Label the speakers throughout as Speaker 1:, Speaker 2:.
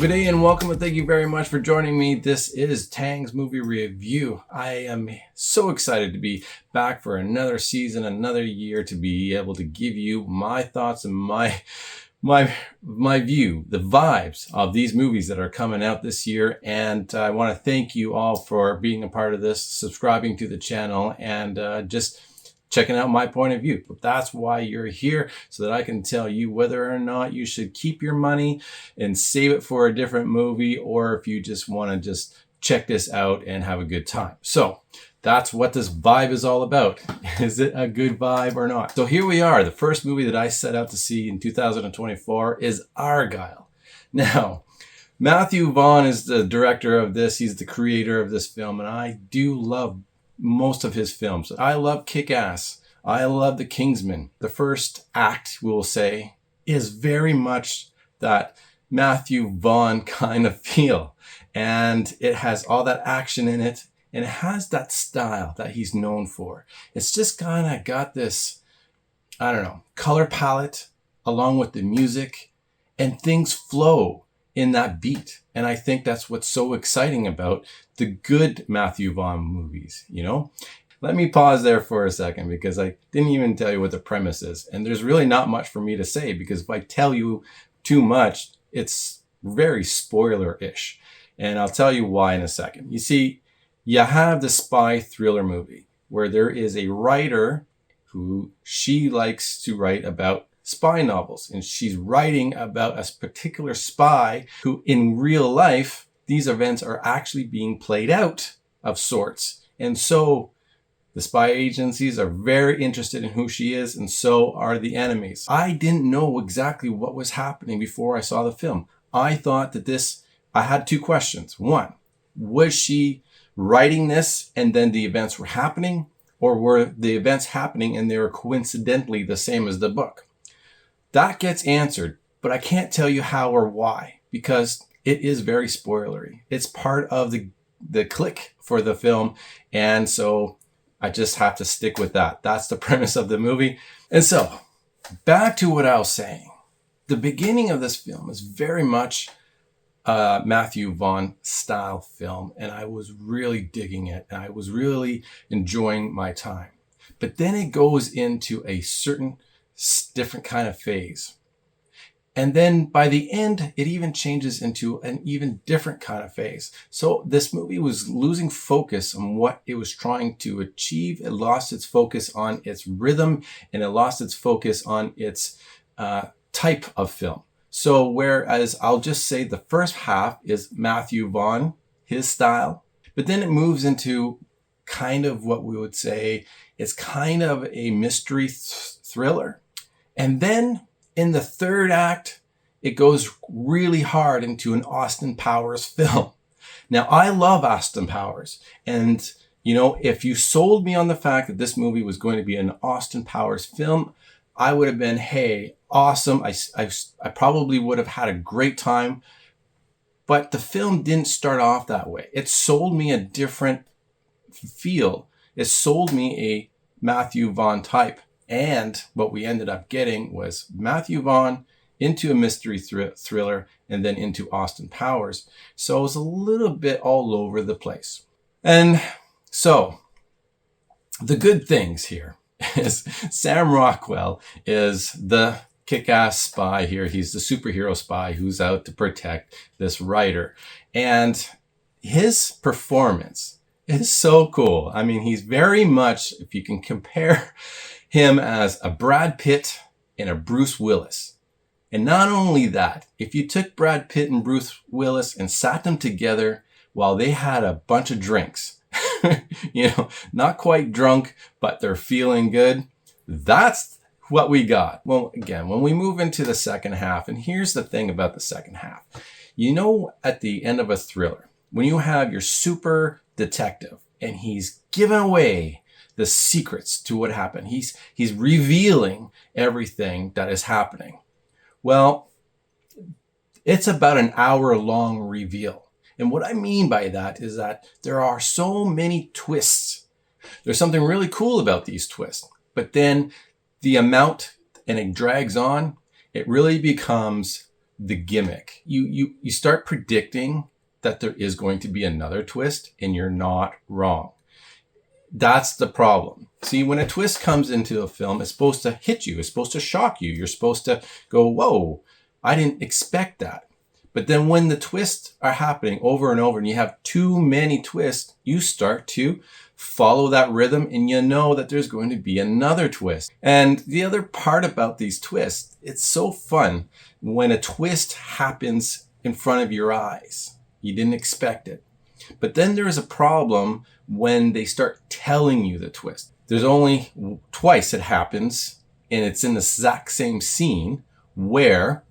Speaker 1: Well, good day and welcome, and thank you very much for joining me. This is Tang's Movie Review. I am so excited to be back for another season, another year, to be able to give you my thoughts and my view, the vibes of these movies that are coming out this year. And I want to thank you all for being a part of this, subscribing to the channel, and just checking out my point of view. But that's why you're here, so that I can tell you whether or not you should keep your money and save it for a different movie, or if you just want to just check this out and have a good time. So that's what this vibe is all about. Is it a good vibe or not? So here we are. The first movie that I set out to see in 2024 is Argylle. Now, Matthew Vaughn is the director of this. He's the creator of this film, and I do love most of his films. I love Kick-Ass. I love The Kingsman. The first act, we'll say, is very much that Matthew Vaughn kind of feel. And it has all that action in it. And it has that style that he's known for. It's just kind of got this, I don't know, color palette along with the music. And things flow in that beat. And I think that's what's so exciting about the good Matthew Vaughn movies, you know? Let me pause there for a second, because I didn't even tell you what the premise is. And there's really not much for me to say, because if I tell you too much, it's very spoiler-ish. And I'll tell you why in a second. You see, you have the spy thriller movie where there is a writer who she likes to write about spy novels, and she's writing about a particular spy who, in real life, these events are actually being played out of sorts. And so the spy agencies are very interested in who she is, and so are the enemies. I didn't know exactly what was happening before I saw the film. I thought that I had two questions. One, was she writing this and then the events were happening, or were the events happening and they were coincidentally the same as the book? That gets answered, but I can't tell you how or why, because it is very spoilery. It's part of the click for the film, and so I just have to stick with that. That's the premise of the movie. And so, back to what I was saying. The beginning of this film is very much a Matthew Vaughn style film, and I was really digging it, and I was really enjoying my time. But then it goes into a certain different kind of phase. And then by the end, it even changes into an even different kind of phase. So this movie was losing focus on what it was trying to achieve. It lost its focus on its rhythm, and it lost its focus on its type of film. So whereas I'll just say the first half is Matthew Vaughn, his style, but then it moves into kind of what we would say is kind of a mystery thriller. And then in the third act, it goes really hard into an Austin Powers film. Now, I love Austin Powers. And, you know, if you sold me on the fact that this movie was going to be an Austin Powers film, I would have been, hey, awesome. I probably would have had a great time. But the film didn't start off that way. It sold me a different feel. It sold me a Matthew Vaughn type. And what we ended up getting was Matthew Vaughn into a mystery thriller and then into Austin Powers. So it was a little bit all over the place. And so the good things here is Sam Rockwell is the kick-ass spy here. He's the superhero spy who's out to protect this writer. And his performance is so cool. I mean, he's very much, if you can compare him as a Brad Pitt and a Bruce Willis. And not only that, if you took Brad Pitt and Bruce Willis and sat them together while they had a bunch of drinks, you know, not quite drunk, but they're feeling good, that's what we got. Well, again, when we move into the second half, and here's the thing about the second half. You know, at the end of a thriller, when you have your super detective and he's given away the secrets to what happened. He's revealing everything that is happening. Well, it's about an hour-long reveal. And what I mean by that is that there are so many twists. There's something really cool about these twists. But then the amount, and it drags on, it really becomes the gimmick. You start predicting that there is going to be another twist, and you're not wrong. That's the problem. See, when a twist comes into a film, it's supposed to hit you. It's supposed to shock you. You're supposed to go, whoa, I didn't expect that. But then when the twists are happening over and over and you have too many twists, you start to follow that rhythm and you know that there's going to be another twist. And the other part about these twists, it's so fun when a twist happens in front of your eyes. You didn't expect it. But then there is a problem when they start telling you the twist. There's only twice it happens, and it's in the exact same scene where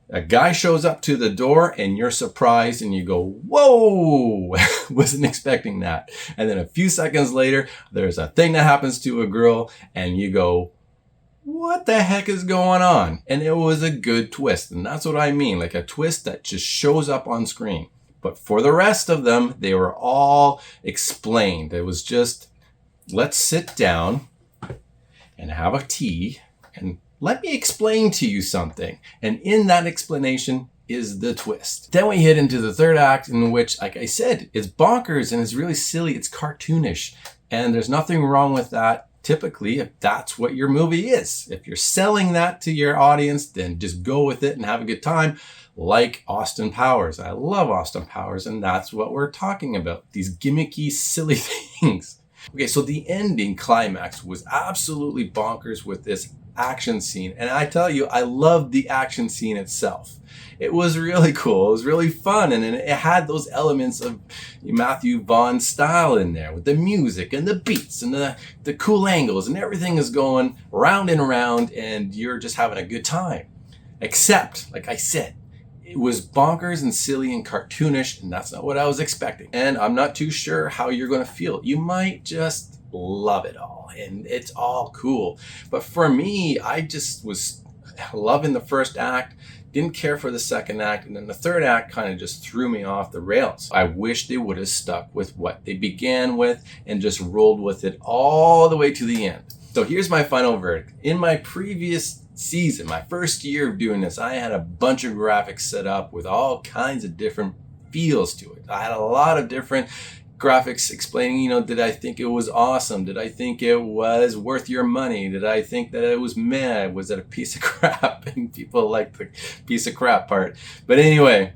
Speaker 1: a guy shows up to the door and you're surprised and you go, whoa, wasn't expecting that. And then a few seconds later, there's a thing that happens to a girl and you go, what the heck is going on? And it was a good twist. And that's what I mean, like a twist that just shows up on screen. But for the rest of them, they were all explained. It was just, let's sit down and have a tea and let me explain to you something. And in that explanation is the twist. Then we hit into the third act, in which, like I said, it's bonkers and it's really silly. It's cartoonish. And there's nothing wrong with that, typically, if that's what your movie is. If you're selling that to your audience, then just go with it and have a good time. Like Austin Powers. I love Austin Powers, and that's what we're talking about. These gimmicky, silly things. Okay, so the ending climax was absolutely bonkers with this action scene. And I tell you, I loved the action scene itself. It was really cool. It was really fun. And it had those elements of Matthew Vaughn's style in there with the music and the beats and the cool angles, and everything is going round and around and you're just having a good time. Except, like I said, it was bonkers and silly and cartoonish, and that's not what I was expecting. And I'm not too sure how you're going to feel. You might just love it all, and it's all cool. But for me, I just was loving the first act, didn't care for the second act, and then the third act kind of just threw me off the rails. I wish they would have stuck with what they began with and just rolled with it all the way to the end. So here's my final verdict. In my previous season, my first year of doing this, I had a bunch of graphics set up with all kinds of different feels to it. I had a lot of different graphics explaining, did I think it was awesome? Did I think it was worth your money? Did I think that it was meh? Was it a piece of crap? And people like the piece of crap part. But anyway,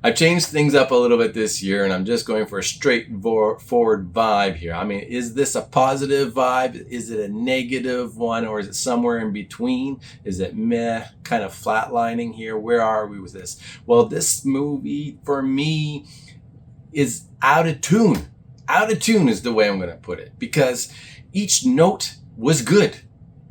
Speaker 1: I changed things up a little bit this year, and I'm just going for a straightforward vibe here. I mean, is this a positive vibe? Is it a negative one? Or is it somewhere in between? Is it meh, kind of flatlining here? Where are we with this? Well, this movie, for me, is out of tune. Out of tune is the way I'm going to put it, because each note was good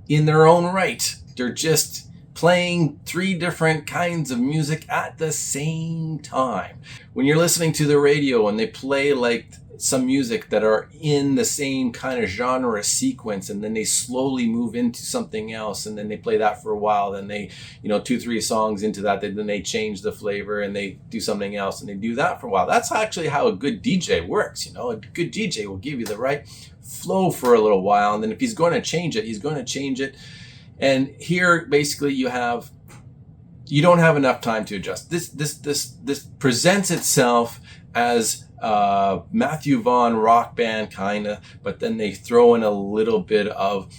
Speaker 1: in their own right. They're just playing three different kinds of music at the same time. When you're listening to the radio and they play like some music that are in the same kind of genre sequence, and then they slowly move into something else, and then they play that for a while, then they, 2-3 songs into that, then they change the flavor and they do something else, and they do that for a while. That's actually how a good DJ works. A good DJ will give you the right flow for a little while, and then if he's going to change it, he's going to change it. And here, basically, you don't have enough time to adjust. This presents itself as Matthew Vaughn rock band kind of, but then they throw in a little bit of,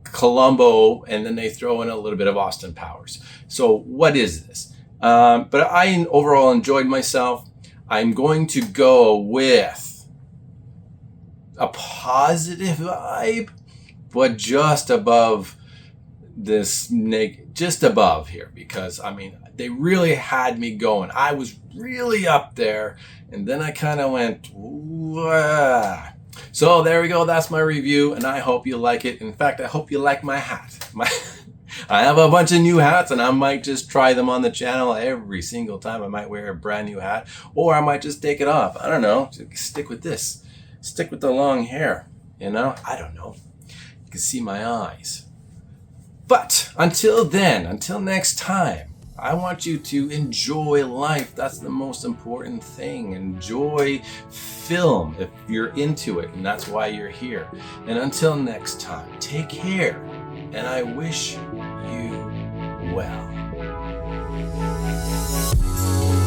Speaker 1: Columbo, and then they throw in a little bit of Austin Powers. So what is this? But I overall enjoyed myself. I'm going to go with a positive vibe, but just above this, just above here, because they really had me going. I was really up there, and then I kind of went, wah. So there we go. That's my review, and I hope you like it. In fact, I hope you like my hat. I have a bunch of new hats, and I might just try them on the channel every single time. I might wear a brand new hat, or I might just take it off. I don't know. Stick with this. Stick with the long hair. I don't know. You can see my eyes. But until then, until next time, I want you to enjoy life. That's the most important thing. Enjoy film if you're into it, and that's why you're here. And until next time, take care, and I wish you well.
Speaker 2: you.